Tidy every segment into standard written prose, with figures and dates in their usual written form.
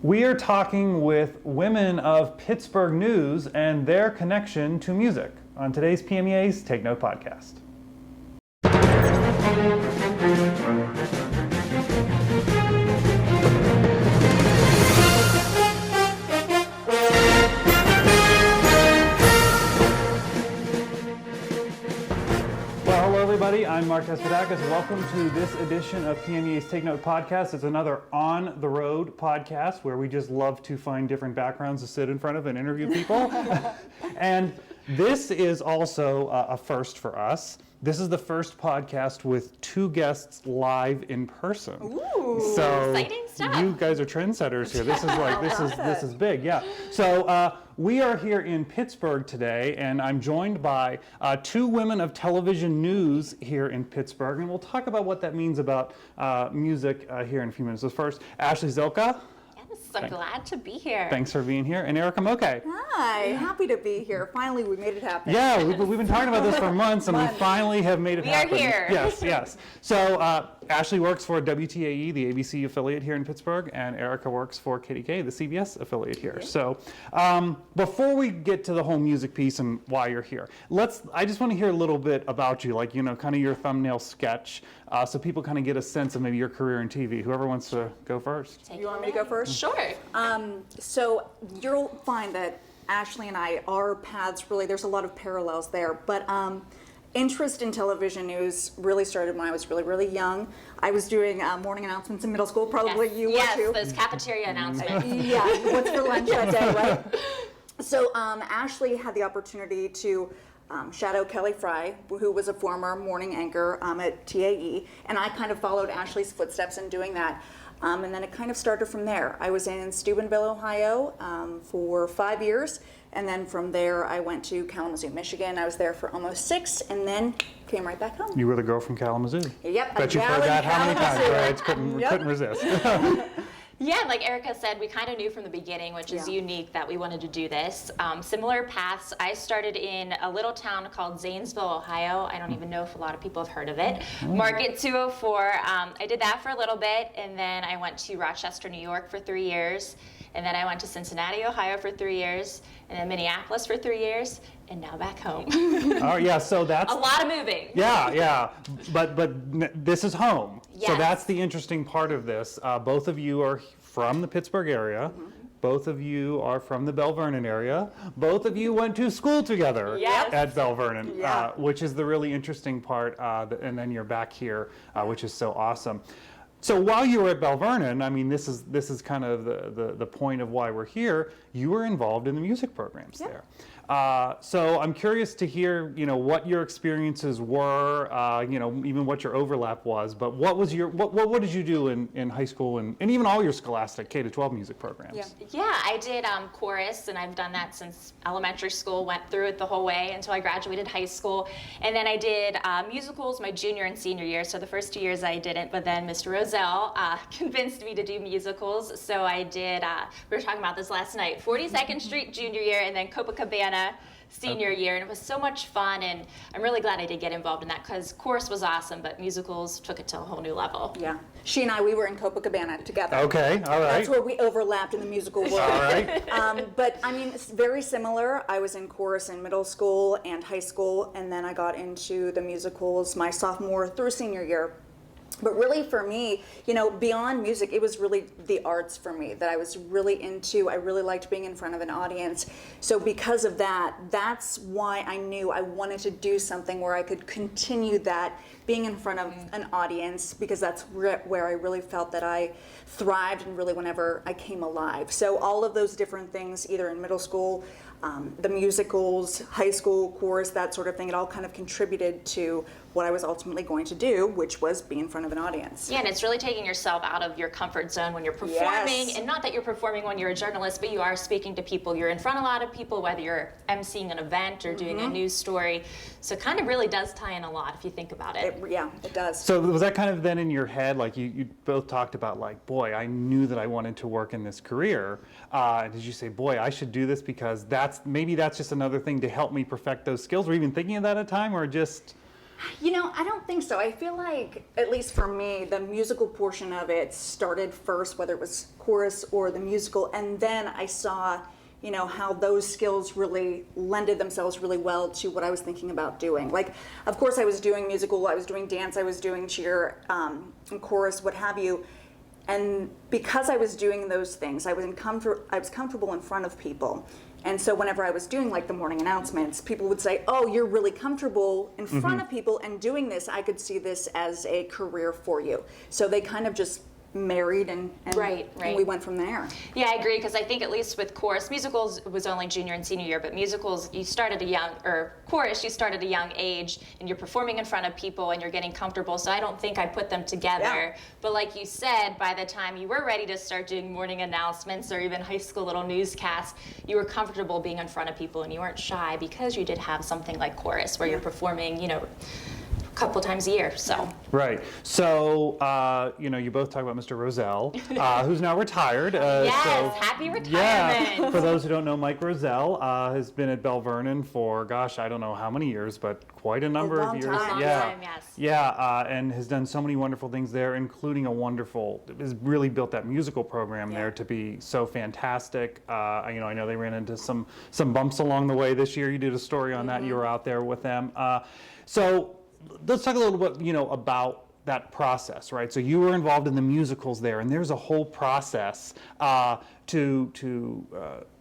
We are talking with women of Pittsburgh news and their connection to music on today's PMEA's Take Note podcast. Everybody, I'm Mark Tespadakis. Welcome to this edition of PMEA's Take Note podcast. It's another on-the-road podcast where we just love to find different backgrounds to sit in front of and interview people. And this is also a first for us. This is the first podcast with two guests live in person. Ooh, so exciting stuff. You guys are trendsetters here. This is like this is big, yeah. So we are here in Pittsburgh today, and I'm joined by two women of television news here in Pittsburgh, and we'll talk about what that means about music here in a few minutes. So first, Ashley Zilka. So glad to be here. Thanks for being here. And Erica Mokay. Hi, happy to be here. Finally, we made it happen. Yeah, we've been talking about this for months, and we finally have made it happen. We are here. Yes, yes. So Ashley works for WTAE, the ABC affiliate here in Pittsburgh, and Erica works for KDKA, the CBS affiliate here. Yeah. So before we get to the whole music piece and why you're here, I just want to hear a little bit about you, like, kind of your thumbnail sketch, so people kind of get a sense of maybe your career in TV. Whoever wants to go first. You want me to go first? Sure. So you'll find that Ashley and I, our paths really, there's a lot of parallels there, but interest in television news really started when I was really, really young. I was doing morning announcements in middle school, probably yes. you yes, were too. Those cafeteria announcements. Yeah, what's for lunch that day, right? So Ashley had the opportunity to shadow Kelly Fry, who was a former morning anchor at TAE, and I kind of followed Ashley's footsteps in doing that. And then it kind of started from there. I was in Steubenville, Ohio for 5 years, and then from there I went to Kalamazoo, Michigan. I was there for almost 6, and then came right back home. You were the girl from Kalamazoo. Yep. Bet you've heard that how many times, right? Couldn't resist. Yeah, like Erica said, we kind of knew from the beginning, which is unique, that we wanted to do this. Similar paths. I started in a little town called Zanesville, Ohio. I don't even know if a lot of people have heard of it. Market 204. I did that for a little bit, and then I went to Rochester, New York for 3 years, and then I went to Cincinnati, Ohio for 3 years, and then Minneapolis for 3 years, and now back home. Oh yeah, so that's a lot of moving. Yeah, but this is home. Yes. So that's the interesting part of this. Both of you are from the Pittsburgh area. Mm-hmm. Both of you are from the Bell Vernon area. Both of you went to school together at Bell Vernon, which is the really interesting part. And then you're back here, which is so awesome. So while you were at Bell Vernon, I mean, this is kind of the point of why we're here. You were involved in the music programs there. So I'm curious to hear, what your experiences were, even what your overlap was. But what was what did you do in high school and even all your scholastic K-12 music programs? Yeah, I did chorus, and I've done that since elementary school. Went through it the whole way until I graduated high school, and then I did musicals my junior and senior year. So the first 2 years I didn't, but then Mr. Roselle convinced me to do musicals. So I did. We were talking about this last night. 42nd Street junior year, and then Copacabana senior year, and it was so much fun, and I'm really glad I did get involved in that because chorus was awesome, but musicals took it to a whole new level. Yeah. She and I, we were in Copacabana together. Okay, all right. That's where we overlapped in the musical world. All right. But I mean, it's very similar. I was in chorus in middle school and high school, and then I got into the musicals my sophomore through senior year. But really for me, beyond music, it was really the arts for me that I was really into. I really liked being in front of an audience. So because of that, that's why I knew I wanted to do something where I could continue that, being in front of an audience, because that's where I really felt that I thrived and really whenever I came alive. So all of those different things, either in middle school, the musicals, high school, chorus, that sort of thing, it all kind of contributed to what I was ultimately going to do, which was be in front of an audience. Yeah, and it's really taking yourself out of your comfort zone when you're performing, and not that you're performing when you're a journalist, but you are speaking to people. You're in front of a lot of people, whether you're emceeing an event or doing a news story. So it kind of really does tie in a lot if you think about it. It does. So was that kind of then in your head, like you both talked about, like, boy, I knew that I wanted to work in this career. Did you say, boy, I should do this because maybe that's just another thing to help me perfect those skills? Were you even thinking of that at a time, or just... You know, I don't think so. I feel like, at least for me, the musical portion of it started first, whether it was chorus or the musical, and then I saw, you know, how those skills really lended themselves really well to what I was thinking about doing. Like, of course, I was doing musical, I was doing dance, I was doing cheer, and chorus, what have you. And because I was doing those things, I was comfortable in front of people. And so whenever I was doing like the morning announcements, people would say, oh, you're really comfortable in front of people and doing this. I could see this as a career for you. So they kind of just married and we went from there. Yeah, I agree, because I think at least with chorus, musicals was only junior and senior year, but musicals you started chorus you started a young age and you're performing in front of people and you're getting comfortable, so I don't think I put them together. Yeah. But like you said, by the time you were ready to start doing morning announcements or even high school little newscasts, you were comfortable being in front of people and you weren't shy because you did have something like chorus where you're performing, you know, couple times a year, so. Right. So, you know, you both talk about Mr. Roselle, who's now retired. Yes, happy retirement. Yeah, for those who don't know, Mike Roselle has been at Bell Vernon for, gosh, I don't know how many years, but quite a number of years. Long time, yes. Yeah, and has done so many wonderful things there, including has really built that musical program there to be so fantastic. You know, I know they ran into some bumps along the way this year. You did a story on that. You were out there with them. So let's talk a little bit, you know, about that process, right? So you were involved in the musicals there, and there's a whole process to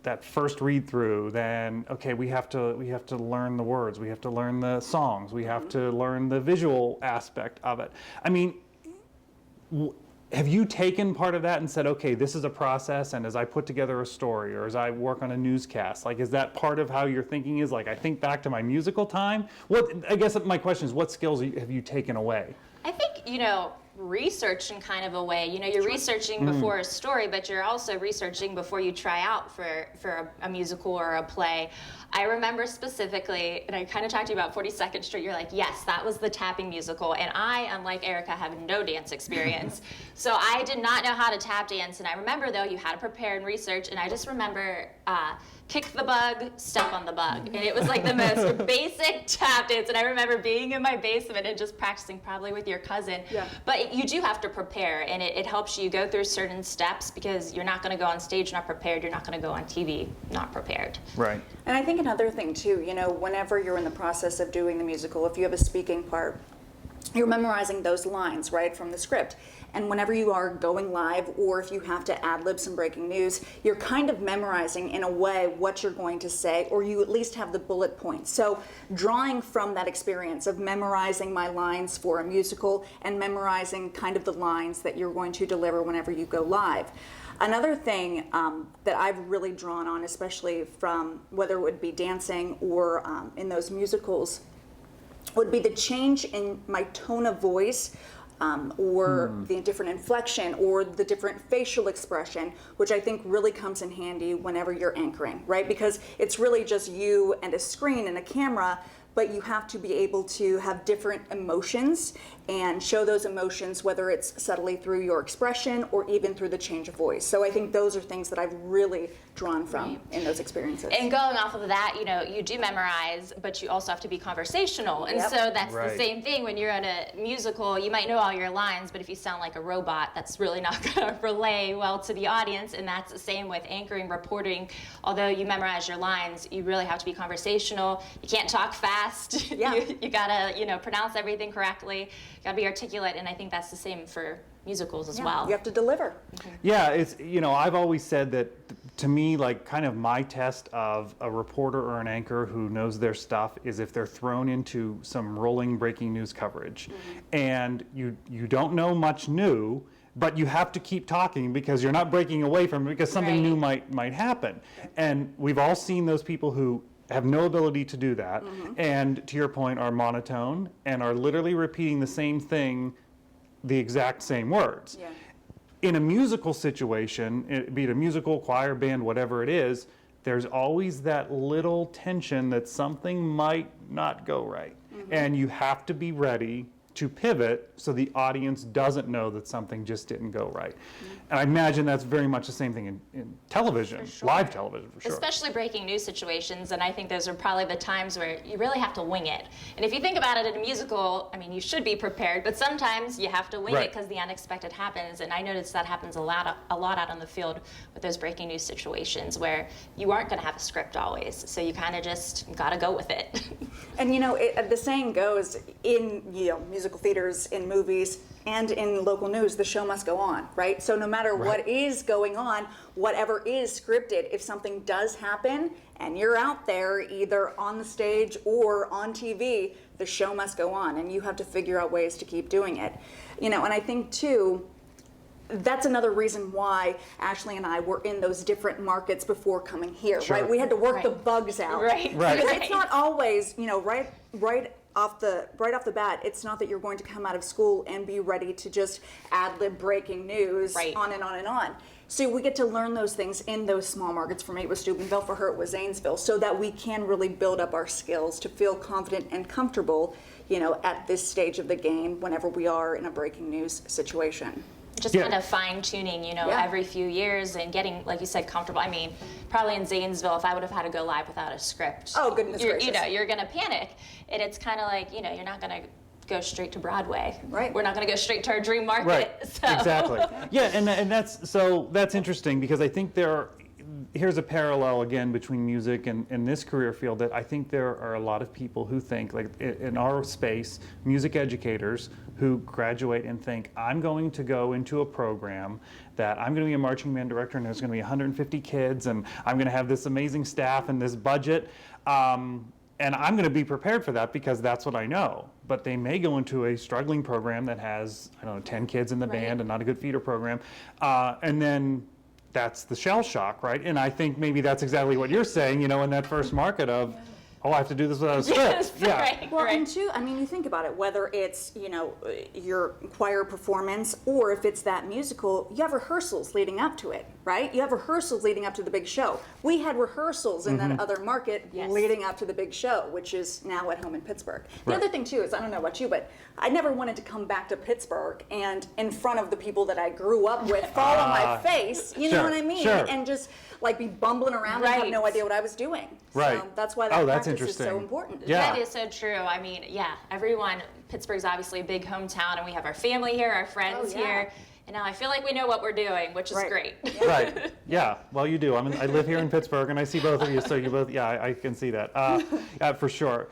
that first read through. Then, okay, we have to learn the words, we have to learn the songs, we have to learn the visual aspect of it. I mean, have you taken part of that and said, okay, this is a process, and as I put together a story or as I work on a newscast, like, is that part of how your thinking is? Like, I think back to my musical time. I guess my question is, what skills have you taken away? I think, you know, research in kind of a way. You know, you're researching before a story, but you're also researching before you try out for a musical or a play. I remember specifically, and I kind of talked to you about 42nd Street, you're like, yes, that was the tapping musical, and I, unlike Erica, have no dance experience. So I did not know how to tap dance, and I remember, though, you had to prepare and research, and I just remember kick the bug, step on the bug. And it was like the most basic tap dance, and I remember being in my basement and just practicing, probably with your cousin. Yeah. But you do have to prepare, and it helps you go through certain steps, because you're not going to go on stage not prepared, you're not going to go on TV not prepared. Right. And I think another thing too, you know, whenever you're in the process of doing the musical, if you have a speaking part, you're memorizing those lines, right, from the script. And whenever you are going live, or if you have to ad-lib some breaking news, you're kind of memorizing in a way what you're going to say, or you at least have the bullet points. So drawing from that experience of memorizing my lines for a musical and memorizing kind of the lines that you're going to deliver whenever you go live. Another thing that I've really drawn on, especially from whether it would be dancing or in those musicals, would be the change in my tone of voice, or the different inflection or the different facial expression, which I think really comes in handy whenever you're anchoring, right? Because it's really just you and a screen and a camera, but you have to be able to have different emotions and show those emotions, whether it's subtly through your expression or even through the change of voice. So I think those are things that I've really drawn from in those experiences. And going off of that, you know, you do memorize, but you also have to be conversational. And so that's the same thing when you're in a musical. You might know all your lines, but if you sound like a robot, that's really not going to relay well to the audience. And that's the same with anchoring, reporting. Although you memorize your lines, you really have to be conversational. You can't talk fast. Yeah. you got to, you know, pronounce everything correctly. You got to be articulate, and I think that's the same for musicals as well. You have to deliver. Yeah, it's, you know, I've always said that to me, like, kind of my test of a reporter or an anchor who knows their stuff is if they're thrown into some rolling breaking news coverage and you don't know much new, but you have to keep talking because you're not breaking away from it, because something new might happen. And we've all seen those people who have no ability to do that, and to your point, are monotone and are literally repeating the same thing, the exact same words. Yeah. In a musical situation, be it a musical, choir, band, whatever it is, there's always that little tension that something might not go right. And you have to be ready to pivot so the audience doesn't know that something just didn't go right. And I imagine that's very much the same thing in television, live television, for sure. Especially breaking news situations, and I think those are probably the times where you really have to wing it. And if you think about it in a musical, I mean, you should be prepared, but sometimes you have to wing it because the unexpected happens. And I noticed that happens a lot out on the field with those breaking news situations where you aren't going to have a script always, so you kind of just got to go with it. And the saying goes in musical theaters, in movies, and in local news, the show must go on, right? So no matter what is going on, whatever is scripted, if something does happen and you're out there either on the stage or on TV, the show must go on, and you have to figure out ways to keep doing it. And I think too, that's another reason why Ashley and I were in those different markets before coming here, right? We had to work the bugs out. Right. Because it's not always, right off the bat, it's not that you're going to come out of school and be ready to just ad-lib breaking news on and on and on. So we get to learn those things in those small markets. For me, it was Steubenville. For her, it was Zanesville. So that we can really build up our skills to feel confident and comfortable, at this stage of the game whenever we are in a breaking news situation. Just kind of fine-tuning, every few years and getting, like you said, comfortable. I mean, probably in Zanesville, if I would have had to go live without a script, oh goodness gracious, you're going to panic. And it's kind of like, you're not going to go straight to Broadway. Right. We're not going to go straight to our dream market. Right. So. Exactly. Yeah, and that's interesting because I think here's a parallel again between music and this career field, that I think there are a lot of people who think, like in our space, music educators who graduate and think, I'm going to go into a program that I'm going to be a marching band director and there's going to be 150 kids and I'm going to have this amazing staff and this budget. And I'm going to be prepared for that because that's what I know. But they may go into a struggling program that has, 10 kids in the band and not a good feeder program. And then that's the shell shock, right? And I think maybe that's exactly what you're saying, in that first market of, I have to do this without a script. And two, you think about it, whether it's, your choir performance or if it's that musical, you have rehearsals leading up to it, right? You have rehearsals leading up to the big show. We had rehearsals in that other market leading up to the big show, which is now at home in Pittsburgh. The other thing too is, I don't know about you, but I never wanted to come back to Pittsburgh and in front of the people that I grew up with fall on my face, you know what I mean? And just be bumbling around and have no idea what I was doing. Right. So that's why that practice is so important. That is so true. I mean, everyone, Pittsburgh's obviously a big hometown, and we have our family here, our friends here. And now I feel like we know what we're doing, which is great. Right. Yeah. Well, you do. I live here in Pittsburgh, and I see both of you, so you both. Yeah, I can see that. For sure.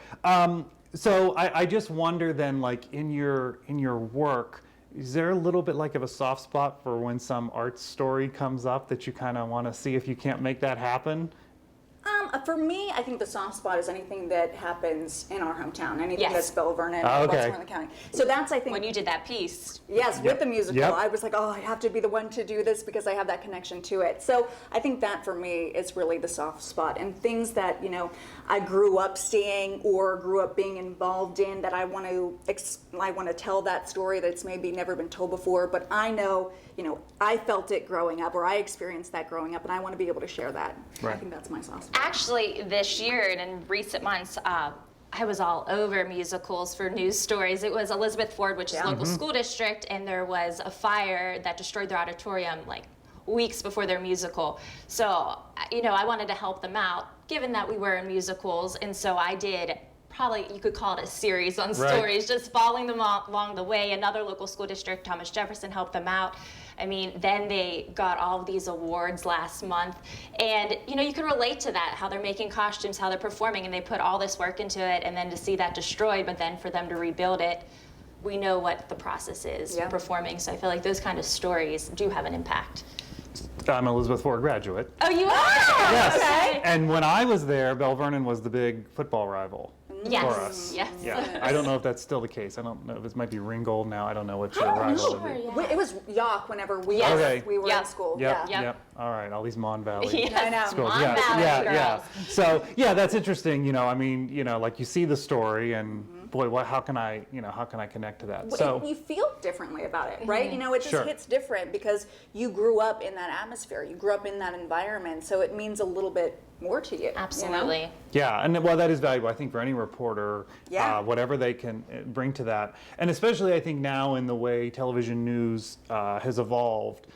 So I just wonder then, in your work, is there a little bit of a soft spot for when some art story comes up that you kind of want to see if you can't make that happen? For me, I think the soft spot is anything that happens in our hometown, anything that's Bell Vernon or Westmoreland County. So that's, I think, when you did that piece. Yes, with the musical, I was like, I have to be the one to do this because I have that connection to it. So I think that for me is really the soft spot, and things that I grew up seeing or grew up being involved in that I want to tell that story that's maybe never been told before, but I know I felt it growing up, or I experienced that growing up, and I want to be able to share that. Right. I think that's my soft spot. Actually, this year and in recent months, I was all over musicals for news stories. It was Elizabeth Ford, which is a local school district, and there was a fire that destroyed their auditorium weeks before their musical. So, I wanted to help them out, given that we were in musicals, and so I did probably, you could call it a series on stories, just following them along the way. Another local school district, Thomas Jefferson, helped them out. Then they got all of these awards last month, and you can relate to that, how they're making costumes, how they're performing, and they put all this work into it, and then to see that destroyed, but then for them to rebuild it, we know what the process is performing. So I feel like those kind of stories do have an impact. I'm an Elizabeth Ford graduate. Oh, you are? Yes. Okay. And when I was there, Bell Vernon was the big football rival. Yes. For us. Yes. Yeah. I don't know if that's still the case. I don't know if it might be Ringgold now. I don't know what your rival would be. It was Yock whenever we were in school. Yep. All right. All these Mon Valley I know. schools. Mon Valley girls. So that's interesting. Like you see the story and boy, how can I connect to that? So you feel differently about it, right? You know, it just Sure. hits different because you grew up in that atmosphere, you grew up in that environment, so it means a little bit more to you. Absolutely. You know? Yeah, and well, that is valuable, I think, for any reporter, Yeah. whatever they can bring to that. And especially, I think, now in the way television news has evolved,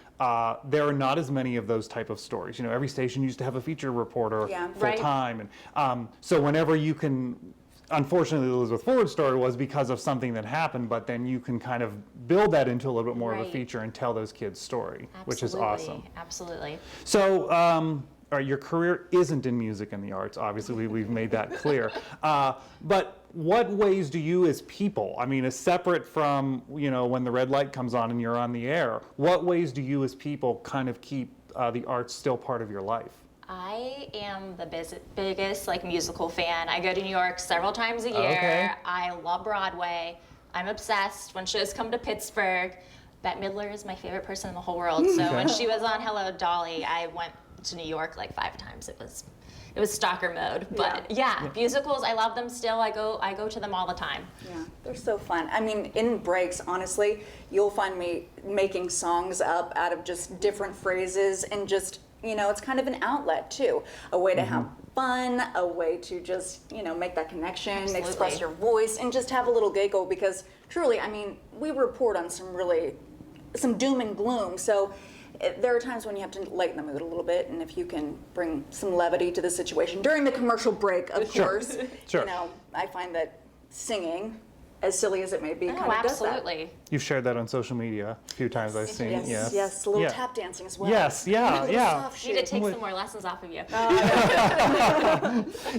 there are not as many of those type of stories. You know, every station used to have a feature reporter full Right. time. And so whenever you can, unfortunately, the Elizabeth Forward story was because of something that happened, but then you can kind of build that into a little bit more of a Right. feature and tell those kids' story, which is Absolutely. awesome. Absolutely. So, all right, your career isn't in music and the arts. Obviously, we've made that clear. But what ways do you, as people, I mean, as separate from, you know, when the red light comes on and you're on the air, what ways do you, as people, kind of keep the arts still part of your life? I am the biggest like musical fan. I go to New York several times a year. Okay. I love Broadway. I'm obsessed when shows come to Pittsburgh. Bette Midler is my favorite person in the whole world. So when she was on Hello Dolly, I went to New York like 5 times. It was stalker mode. But yeah, musicals, I love them still. I go to them all the time. Yeah, they're so fun. I mean, in breaks, honestly, you'll find me making songs up out of just different phrases and just, you know, it's kind of an outlet too. A way to have fun, a way to just, you know, make that connection, Absolutely. express your voice, and just have a little giggle because truly, I mean, we report on some doom and gloom. So there are times when you have to lighten the mood a little bit, and if you can bring some levity to the situation during the commercial break, of course, Sure. you know, I find that singing, as silly as it may be, Oh, kind of does that. absolutely. You've shared that on social media a few times, I've seen. Yes, yes, a little Yeah. tap dancing as well. Yes, A yeah, little yeah. soft Need to shoe. take some more lessons off of you.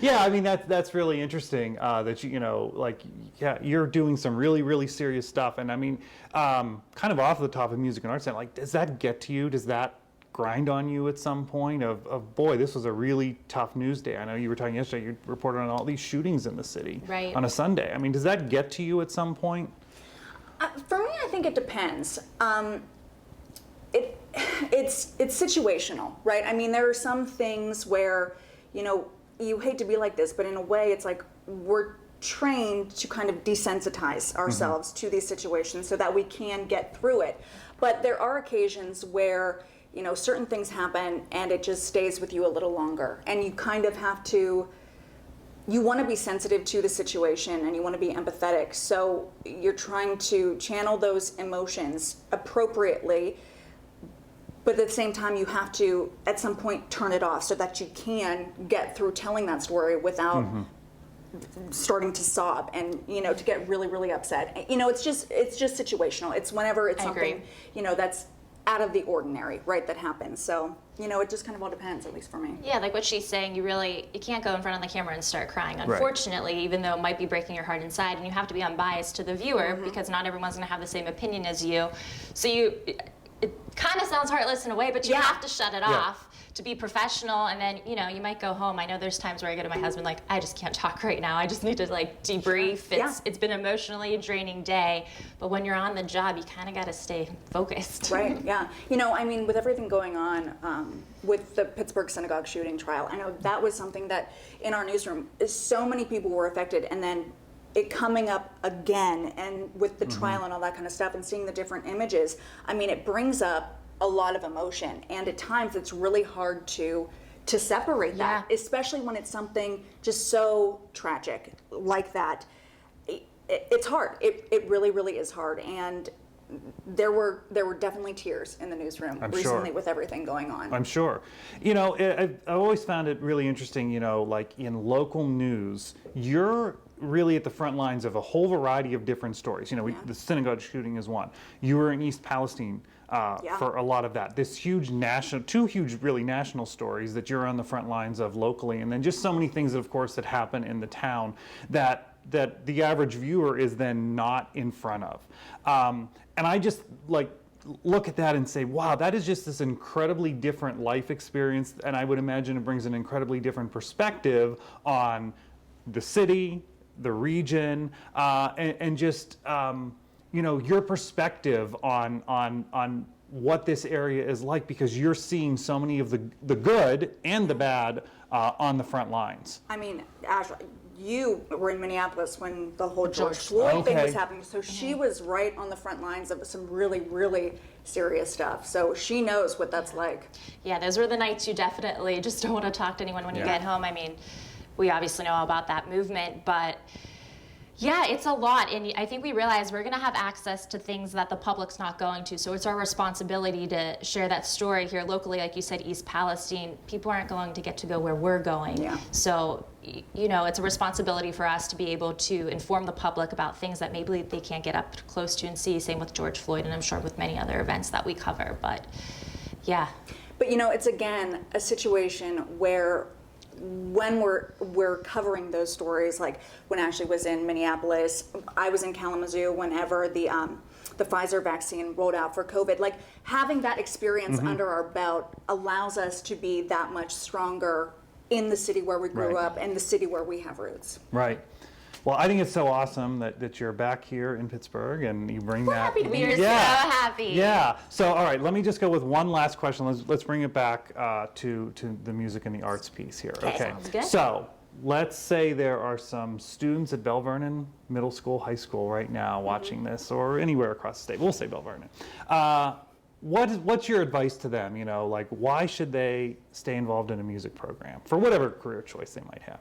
Yeah, I mean, that's really interesting that you know, like, yeah, you're doing some really, really serious stuff. And I mean, kind of off the top of music and arts, like, does that get to you? Does that grind on you at some point of boy, this was a really tough news day? I know you were talking yesterday, you reported on all these shootings in the city Right. on a Sunday. I mean, does that get to you at some point? For me, I think it depends. It's situational, right? I mean, there are some things where, you know, you hate to be like this, but in a way, it's like we're trained to kind of desensitize ourselves to these situations so that we can get through it. But there are occasions where, you know, certain things happen and it just stays with you a little longer, and you kind of have to. You want to be sensitive to the situation and you want to be empathetic. So you're trying to channel those emotions appropriately, but at the same time you have to at some point turn it off so that you can get through telling that story without starting to sob and, you know, to get really, really upset. You know, it's just situational. It's whenever it's I agree. something, you know, that's out of the ordinary, right, that happens. So, you know, it just kind of all depends, at least for me. Yeah, like what she's saying, you can't go in front of the camera and start crying, unfortunately, even though it might be breaking your heart inside, and you have to be unbiased to the viewer because not everyone's going to have the same opinion as you. So it kind of sounds heartless in a way, but you have to shut it off to be professional, and then, you know, you might go home. I know there's times where I go to my husband like, I just can't talk right now. I just need to like debrief. It's been an emotionally draining day, but when you're on the job, you kind of got to stay focused. Right, yeah. You know, I mean, with everything going on with the Pittsburgh synagogue shooting trial, I know that was something that in our newsroom, so many people were affected, and then it coming up again, and with the trial and all that kind of stuff, and seeing the different images, I mean, it brings up a lot of emotion, and at times it's really hard to separate that, especially when it's something just so tragic like that. It's hard. It really, really is hard, and there were definitely tears in the newsroom recently with everything going on. I'm sure. You know, I've always found it really interesting, you know, like in local news, you're really at the front lines of a whole variety of different stories. You know, the synagogue shooting is one. You were in East Palestine for a lot of that. This huge two huge really national stories that you're on the front lines of locally, and then just so many things, of course, that happen in the town that the average viewer is then not in front of. And I just like look at that and say, wow, that is just this incredibly different life experience, and I would imagine it brings an incredibly different perspective on the city, the region, and just you know, your perspective on what this area is like, because you're seeing so many of the good and the bad on the front lines. I mean, Ashley, you were in Minneapolis when the whole George Floyd thing Okay. was happening. So she was right on the front lines of some really, really serious stuff. So she knows what that's like. Yeah, those were the nights you definitely just don't want to talk to anyone when you Yeah. get home. I mean, we obviously know all about that movement, but yeah, it's a lot. And I think we realize we're going to have access to things that the public's not going to. So it's our responsibility to share that story here locally. Like you said, East Palestine, people aren't going to get to go where we're going. Yeah. So, you know, it's a responsibility for us to be able to inform the public about things that maybe they can't get up close to and see. Same with George Floyd, and I'm sure with many other events that we cover. But yeah. But you know, it's again a situation where when we're covering those stories, like when Ashley was in Minneapolis, I was in Kalamazoo whenever the Pfizer vaccine rolled out for COVID, like having that experience under our belt allows us to be that much stronger in the city where we grew Right. up and the city where we have roots. Right. Well, I think it's so awesome that you're back here in Pittsburgh and you bring that. happy to be here. Yeah. So happy. Yeah. So, all right, let me just go with one last question. Let's bring it back to the music and the arts piece here. Okay, sounds good. So, let's say there are some students at Bell Vernon Middle School, High School right now watching this, or anywhere across the state. We'll say Bell Vernon. What's your advice to them? You know, like why should they stay involved in a music program for whatever career choice they might have?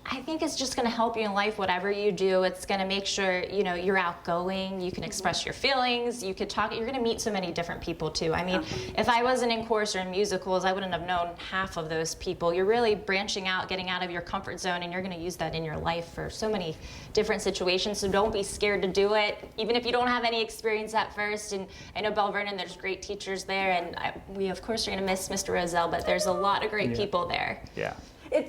I think it's just going to help you in life, whatever you do. It's going to make sure, you know, you're outgoing, you can express your feelings, you could talk, you're going to meet so many different people too. I mean, if I wasn't in chorus or in musicals, I wouldn't have known half of those people. You're really branching out, getting out of your comfort zone, and you're going to use that in your life for so many different situations. So don't be scared to do it, even if you don't have any experience at first. And I know Bell Vernon, there's great teachers there, and we of course are going to miss Mr. Roselle, but there's a lot of great people there. Yeah.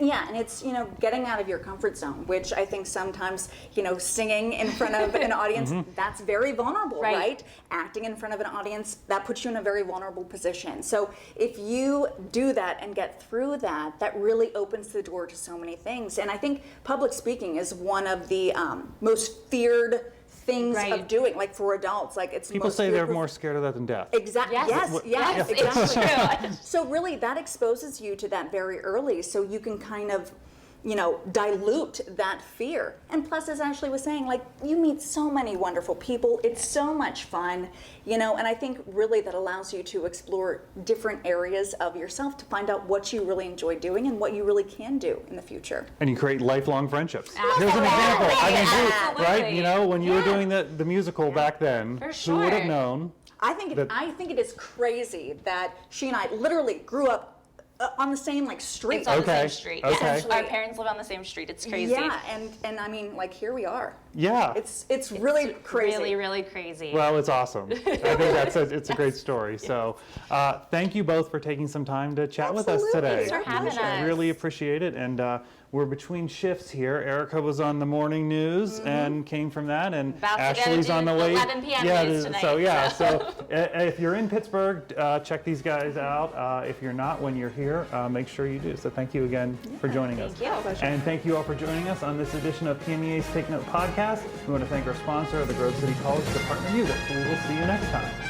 Yeah, and it's, you know, getting out of your comfort zone, which I think sometimes, you know, singing in front of an audience, that's very vulnerable, right? Acting in front of an audience, that puts you in a very vulnerable position. So if you do that and get through that, that really opens the door to so many things. And I think public speaking is one of the most feared things of doing, like for adults, like it's People most say they're fearful. more scared of that than death. Exactly. Yes. Yes, Yes, it's exactly. true. So really, that exposes you to that very early, so you can kind of, you know, dilute that fear. And plus, as Ashley was saying, like you meet so many wonderful people. It's so much fun, you know. And I think really that allows you to explore different areas of yourself to find out what you really enjoy doing and what you really can do in the future. And you create lifelong friendships. Absolutely. Here's an example. I mean, Absolutely. right? You know, when you were Yeah. doing the musical back then, For who would have sure. known? I think it is crazy that she and I literally grew up on the same like street. It's on the Okay, same street. okay. Yes. Our parents live on the same street. It's crazy. Yeah, and I mean, like here we are. Yeah. It's really crazy. Really, really crazy. Well, it's awesome. I think it's a great story. So, thank you both for taking some time to chat with us Absolutely. today. Thanks for having I us. really appreciate it. And we're between shifts here. Erica was on the morning news and came from that, and About to go Ashley's do on the the way. 11 p.m. Yeah, news tonight, so yeah, so. so if you're in Pittsburgh, check these guys out. If you're not, when you're here, make sure you do. So thank you again for joining us. Thank you. And thank you all for joining us on this edition of PMEA's Take Note podcast. We want to thank our sponsor, the Grove City College Department of Music. We will see you next time.